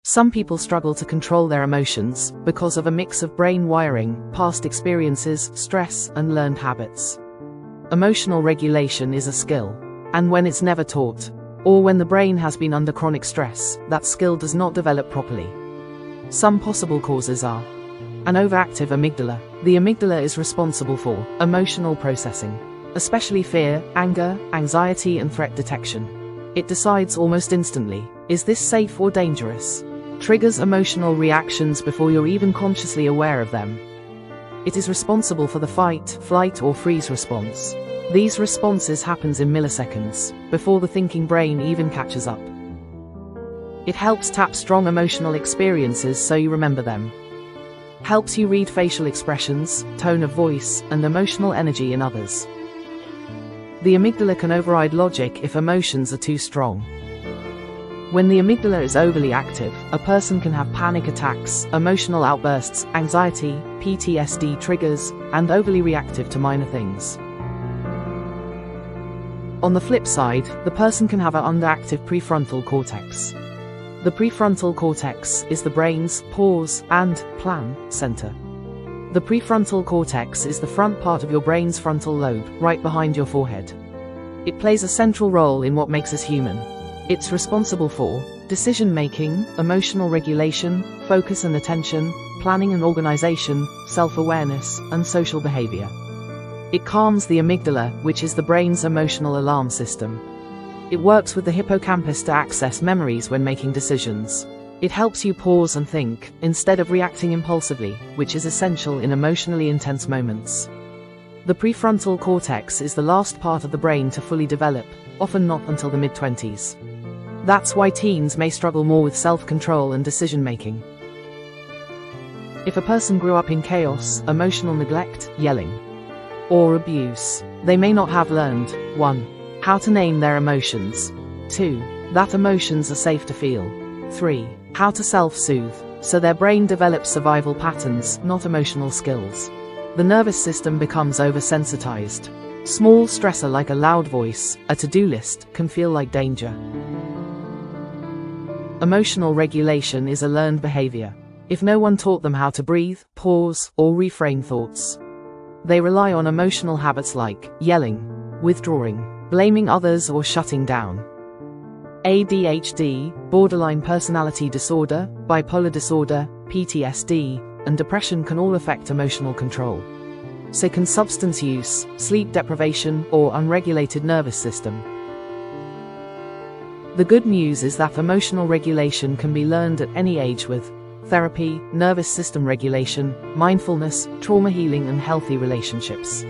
Some people struggle to control their emotions because of a mix of brain wiring, past experiences, stress, and learned habits. Emotional regulation is a skill, and when it's never taught, or when the brain has been under chronic stress, that skill does not develop properly. Some possible causes are an overactive amygdala. The amygdala is responsible for emotional processing, especially fear, anger, anxiety, and threat detection. It decides almost instantly, is this safe or dangerous? Triggers emotional reactions before you're even consciously aware of them. It is responsible for the fight, flight, or freeze response. These responses happen in milliseconds, before the thinking brain even catches up. It helps tap strong emotional experiences so you remember them. Helps you read facial expressions, tone of voice, and emotional energy in others. The amygdala can override logic if emotions are too strong. When the amygdala is overly active, a person can have panic attacks, emotional outbursts, anxiety, PTSD triggers, and overly reactive to minor things. On the flip side, the person can have an underactive prefrontal cortex. The prefrontal cortex is the brain's pause and plan center. The prefrontal cortex is the front part of your brain's frontal lobe, right behind your forehead. It plays a central role in what makes us human. It's responsible for decision-making, emotional regulation, focus and attention, planning and organization, self-awareness, and social behavior. It calms the amygdala, which is the brain's emotional alarm system. It works with the hippocampus to access memories when making decisions. It helps you pause and think, instead of reacting impulsively, which is essential in emotionally intense moments. The prefrontal cortex is the last part of the brain to fully develop, often not until the mid-20s. That's why teens may struggle more with self-control and decision-making. If a person grew up in chaos, emotional neglect, yelling, or abuse, they may not have learned 1. How to name their emotions. 2. That emotions are safe to feel. 3. How to self-soothe, so their brain develops survival patterns, not emotional skills. The nervous system becomes oversensitized. Small stressor like a loud voice, a to-do list, can feel like danger. Emotional regulation is a learned behavior. If no one taught them how to breathe, pause, or reframe thoughts, they rely on emotional habits like yelling, withdrawing, blaming others, or shutting down. ADHD, borderline personality disorder, bipolar disorder, PTSD, and depression can all affect emotional control. So can substance use, sleep deprivation, or unregulated nervous system. The good news is that emotional regulation can be learned at any age with therapy, nervous system regulation, mindfulness, trauma healing, and healthy relationships.